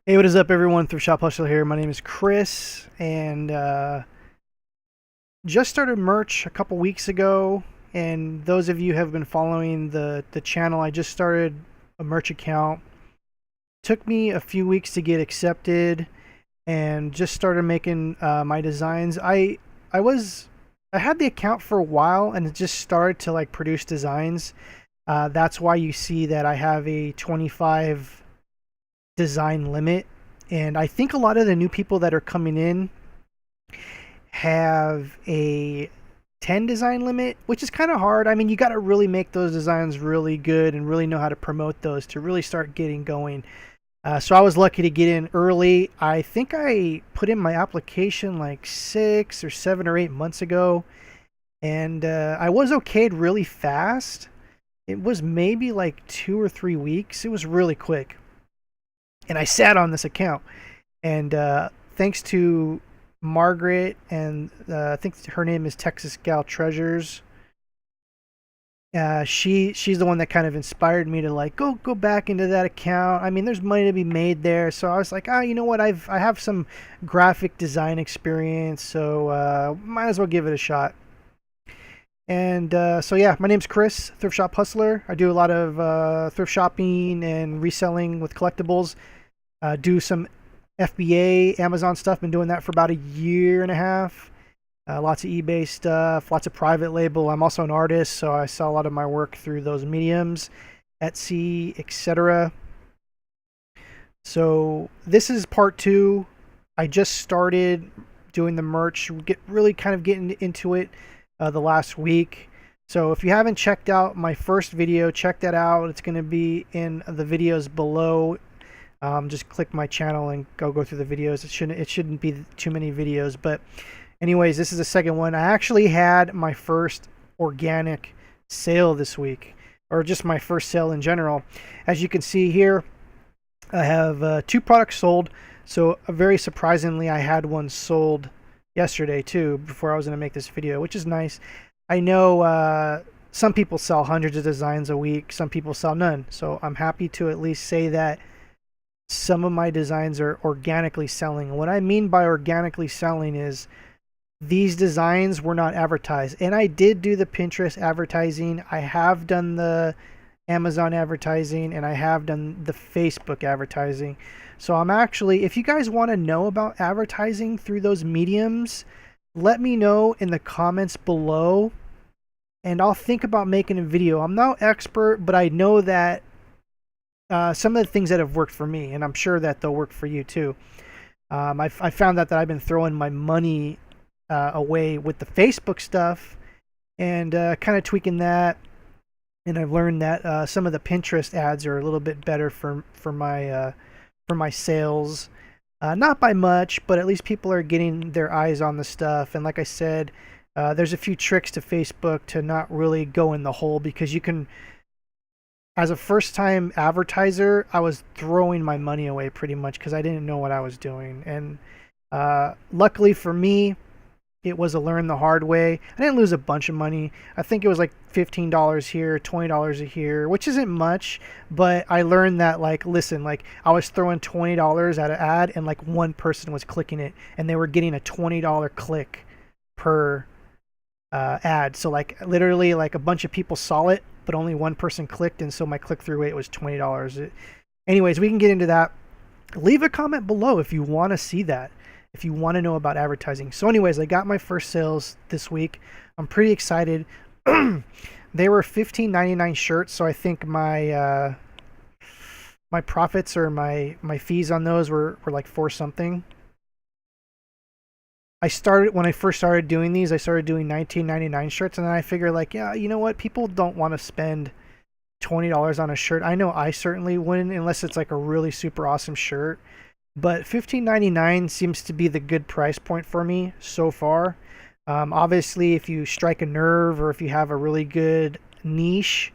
Hey, what is up, everyone? Thrift Shop Hustler here. My name is Chris, and just started merch a couple weeks ago. And those of you who have been following the channel, I just started a merch account. Took me a few weeks to get accepted, and just started making my designs. I had the account for a while, and it just started to like produce designs. That's why you see that I have a 25 design limit. And I think a lot of the new people that are coming in have a 10 design limit, which is kind of hard. I mean, you got to really make those designs really good and really know how to promote those to really start getting going. So I was lucky to get in early. I think I put in my application like 6 or 7 or 8 months ago, and I was okayed really fast. It was maybe like 2 or 3 weeks. It was really quick, and I sat on this account. And thanks to Margaret, and I think her name is Texas Gal Treasures. She's the one that kind of inspired me to like go back into that account. I mean, there's money to be made there, so I was like, you know what? I have some graphic design experience, so might as well give it a shot. And so yeah, my name's Chris, Thrift Shop Hustler. I do a lot of thrift shopping and reselling with collectibles. Do some FBA, Amazon stuff. Been doing that for about a year and a half. Lots of eBay stuff, lots of private label. I'm also an artist, so I sell a lot of my work through those mediums, Etsy, etc. So this is part two. I just started doing the merch. Get really kind of getting into it the last week. So if you haven't checked out my first video, check that out. It's going to be in the videos below. Just click my channel and go through the videos. It shouldn't be too many videos, but anyways, this is the second one. I actually had my first organic sale this week, or just my first sale in general. As you can see here, I have 2 products sold. So very surprisingly, I had one sold yesterday too, before I was going to make this video, which is nice. I know some people sell hundreds of designs a week. Some people sell none. So I'm happy to at least say that some of my designs are organically selling. And what I mean by organically selling is these designs were not advertised. And I did do the Pinterest advertising. I have done the Amazon advertising, and I have done the Facebook advertising. So I'm actually, if you guys want to know about advertising through those mediums, let me know in the comments below, and I'll think about making a video. I'm no expert, but I know that some of the things that have worked for me, and I'm sure that they'll work for you too. I found that I've been throwing my money away with the Facebook stuff, and kind of tweaking that. And I've learned that some of the Pinterest ads are a little bit better for my sales. Not by much, but at least people are getting their eyes on the stuff. And like I said, there's a few tricks to Facebook to not really go in the hole, because you can, as a first-time advertiser, I was throwing my money away pretty much because I didn't know what I was doing. And luckily for me, it was a learn the hard way. I didn't lose a bunch of money. I think it was like $15 here, $20 here, which isn't much, but I learned that, like, listen, like, I was throwing $20 at an ad, and like one person was clicking it, and they were getting a $20 click per ad. So like literally like a bunch of people saw it, but only one person clicked, and so my click-through rate was $20. Anyways, we can get into that. Leave a comment below if you want to see that, if you want to know about advertising. So anyways, I got my first sales this week. I'm pretty excited. They were $15.99 shirts, so I think my my profits, or my fees on those were like 4 something. When I first started doing these, I started doing $19.99 shirts, and then I figured, like, yeah, you know what? People don't want to spend $20 on a shirt. I know I certainly wouldn't, unless it's like a really super awesome shirt. But $15.99 seems to be the good price point for me so far. Obviously, if you strike a nerve, or if you have a really good niche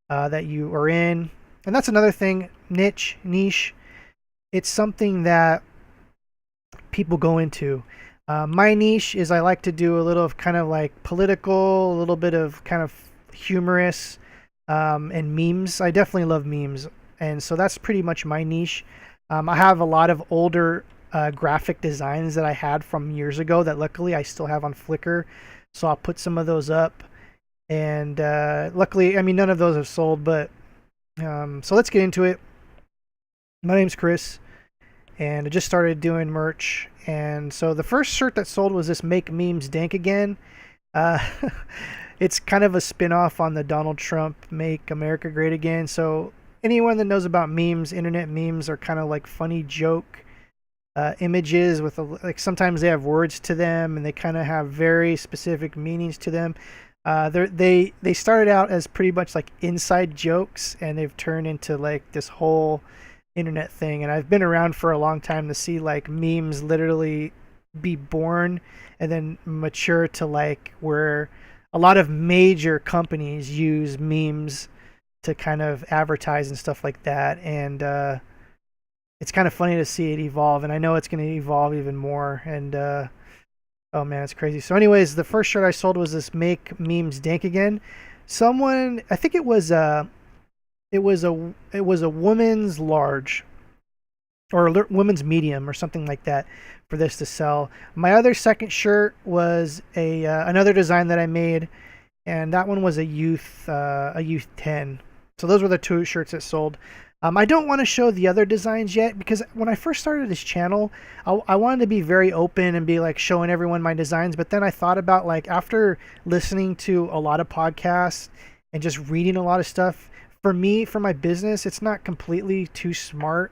that you are in, and that's another thing, niche, it's something that people go into. My niche is, I like to do a little of kind of like political, a little bit of kind of humorous, and memes. I definitely love memes, and so that's pretty much my niche. I have a lot of older graphic designs that I had from years ago that luckily I still have on Flickr. So I'll put some of those up. And luckily, I mean, none of those have sold, but so let's get into it. My name's Chris, and I just started doing merch. And so the first shirt that sold was this Make Memes Dank Again. Uh, it's kind of a spin-off on the Donald Trump Make America Great Again. So anyone that knows about memes, internet memes are kind of like funny joke images with like sometimes they have words to them and they kind of have very specific meanings to them. They started out as pretty much like inside jokes, and they've turned into like this whole internet thing. And I've been around for a long time to see like memes literally be born and then mature to like where a lot of major companies use memes to kind of advertise and stuff like that. And it's kind of funny to see it evolve, and I know it's going to evolve even more. And oh man, it's crazy. So, anyways, the first shirt I sold was this Make Memes Dank Again. Someone, I think it was a woman's large or a women's medium or something like that for this to sell. My other second shirt was a another design that I made, and that one was a youth 10. So those were the two shirts that sold. I don't want to show the other designs yet because when I first started this channel, I wanted to be very open and be like showing everyone my designs. But then I thought about like after listening to a lot of podcasts and just reading a lot of stuff, for me, for my business, it's not completely too smart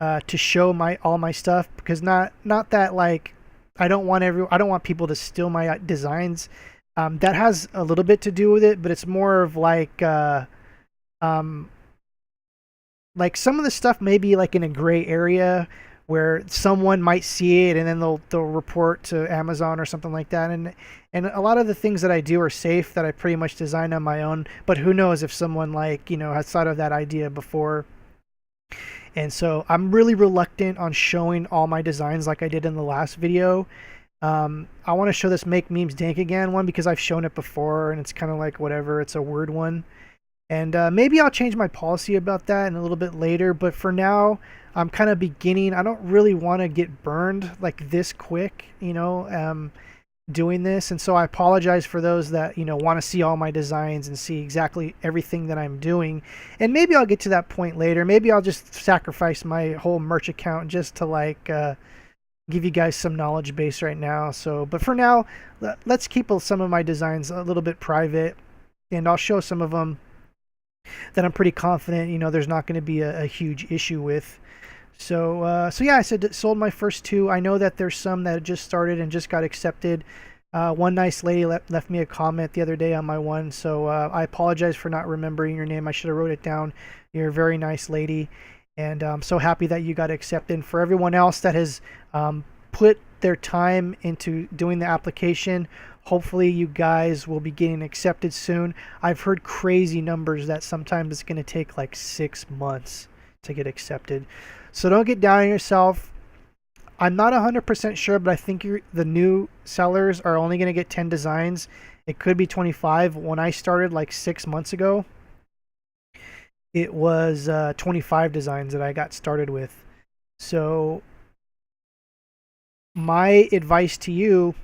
to show all my stuff because not that like I don't want people to steal my designs. That has a little bit to do with it, but it's more of like some of the stuff may be like in a gray area where someone might see it and then they'll report to Amazon or something like that. And a lot of the things that I do are safe that I pretty much design on my own. But who knows if someone like, has thought of that idea before. And so I'm really reluctant on showing all my designs like I did in the last video. I want to show this Make Memes Dank Again one because I've shown it before and it's kind of like whatever, it's a word one. And maybe I'll change my policy about that in a little bit later. But for now, I'm kind of beginning. I don't really want to get burned like this quick, doing this. And so I apologize for those that, want to see all my designs and see exactly everything that I'm doing. And maybe I'll get to that point later. Maybe I'll just sacrifice my whole merch account just to like give you guys some knowledge base right now. So, but for now, let's keep some of my designs a little bit private. And I'll show some of them that I'm pretty confident, there's not going to be a huge issue with. So yeah, I said sold my first two. I know that there's some that just started and just got accepted. One nice lady left me a comment the other day on my one, so I apologize for not remembering your name. I should have wrote it down. You're a very nice lady, and I'm so happy that you got accepted. And for everyone else that has put their time into doing the application, hopefully you guys will be getting accepted soon. I've heard crazy numbers that sometimes it's going to take like 6 months to get accepted. So don't get down on yourself. I'm not 100% sure, but I think the new sellers are only going to get 10 designs. It could be 25. When I started like 6 months ago, it was 25 designs that I got started with. So my advice to you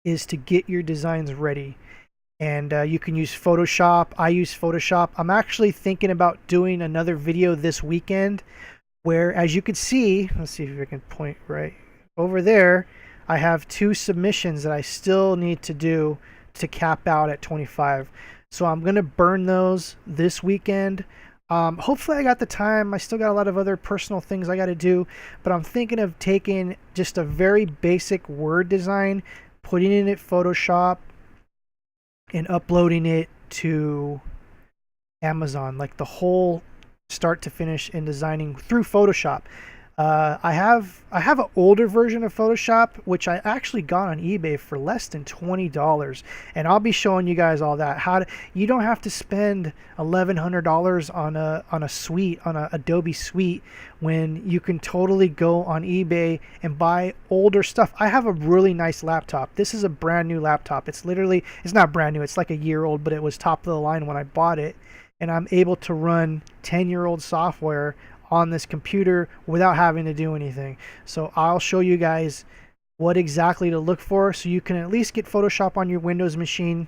is to get your designs ready. And you can use Photoshop. I use Photoshop. I'm actually thinking about doing another video this weekend where, as you can see, let's see if I can point right over there, I have 2 submissions that I still need to do to cap out at 25. So I'm going to burn those this weekend. Hopefully I got the time. I still got a lot of other personal things I got to do, but I'm thinking of taking just a very basic word design, putting it in Photoshop, and uploading it to Amazon, like the whole start to finish in designing through Photoshop. I have an older version of Photoshop, which I actually got on eBay for less than $20, and I'll be showing you guys all that. You don't have to spend $1,100 on a suite, on a Adobe suite, when you can totally go on eBay and buy older stuff. I have a really nice laptop. This is a brand new laptop. It's not brand new. It's like a year old, but it was top of the line when I bought it, and I'm able to run 10-year-old software on this computer without having to do anything. So I'll show you guys what exactly to look for so you can at least get Photoshop on your Windows machine.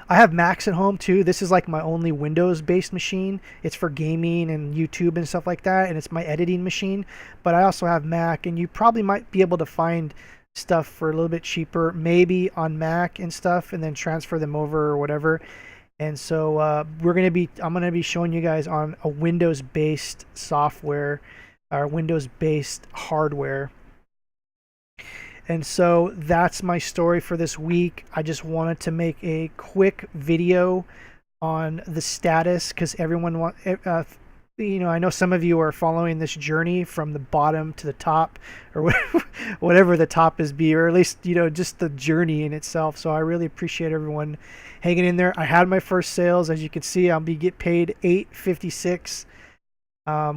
I have Macs at home too. This is like my only Windows based machine. It's for gaming and YouTube and stuff like that, and it's my editing machine. But I also have Mac, and you probably might be able to find stuff for a little bit cheaper, maybe on Mac and stuff, and then transfer them over or whatever. And so I'm gonna be showing you guys on a Windows based software or Windows based hardware. And so that's my story for this week. I just wanted to make a quick video on the status because everyone I know some of you are following this journey from the bottom to the top, or whatever the top is be, or at least just the journey in itself. So I really appreciate everyone hanging in there. I had my first sales, as you can see. I'll get paid $8.56.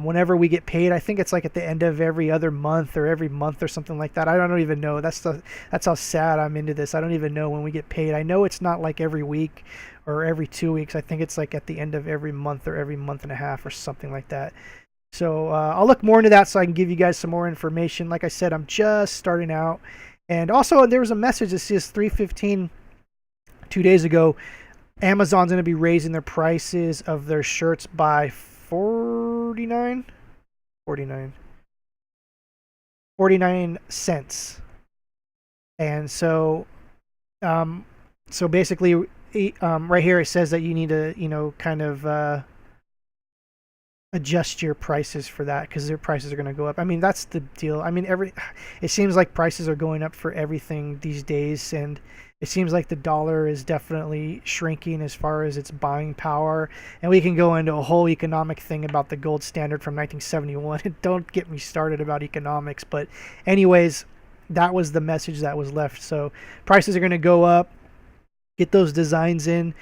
Whenever we get paid. I think it's like at the end of every other month or every month or something like that. I don't even know. That's how sad I'm into this. I don't even know when we get paid. I know it's not like every week or every 2 weeks. I think it's like at the end of every month or every month and a half or something like that. So I'll look more into that so I can give you guys some more information. Like I said, I'm just starting out. And also there was a message that says 3:15 2 days ago. Amazon's going to be raising their prices of their shirts by 49 cents. And so basically right here it says that you need to kind of adjust your prices for that because their prices are going to go up. I mean, that's the deal. I mean, it seems like prices are going up for everything these days, and it seems like the dollar is definitely shrinking as far as its buying power. And we can go into a whole economic thing about the gold standard from 1971. Don't get me started about economics. But anyways, that was the message that was left. So prices are going to go up. Get those designs in.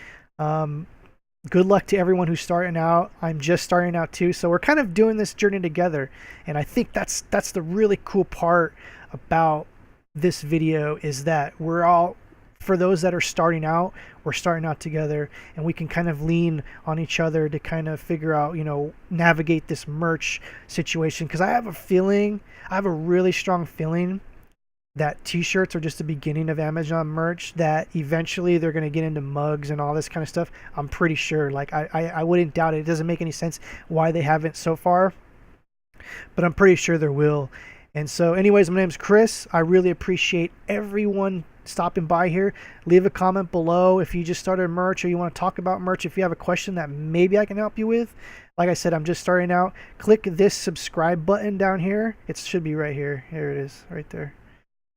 Good luck to everyone who's starting out. I'm just starting out too. So we're kind of doing this journey together. And I think that's the really cool part about this video is that we're all, for those that are starting out, we're starting out together, and we can kind of lean on each other to kind of figure out, navigate this merch situation. Because I have a really strong feeling that t-shirts are just the beginning of Amazon merch, that eventually they're going to get into mugs and all this kind of stuff. I'm pretty sure. Like, I wouldn't doubt it. It doesn't make any sense why they haven't so far, but I'm pretty sure there will. And so anyways, my name's Chris. I really appreciate everyone stopping by here. Leave a comment below if you just started merch or you want to talk about merch. If you have a question that maybe I can help you with. Like I said, I'm just starting out. Click this subscribe button down here. It should be right here. Here it is, right there.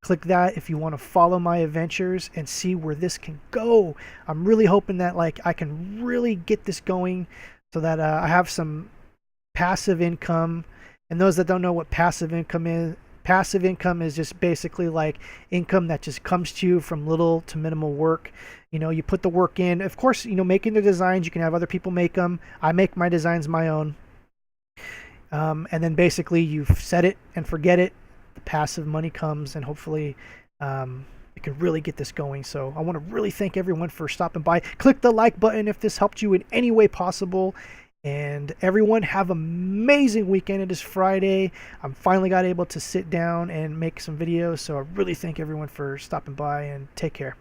Click that if you want to follow my adventures and see where this can go. I'm really hoping that I can really get this going so that I have some passive income. And those that don't know what passive income is just basically like income that just comes to you from little to minimal work. You put the work in. Of course, making the designs, you can have other people make them. I make my designs my own. And then basically you set it and forget it. The passive money comes, and hopefully it can really get this going. So I want to really thank everyone for stopping by. Click the like button if this helped you in any way possible. And everyone have an amazing weekend. It is Friday. I'm finally got able to sit down and make some videos. So I really thank everyone for stopping by, and take care.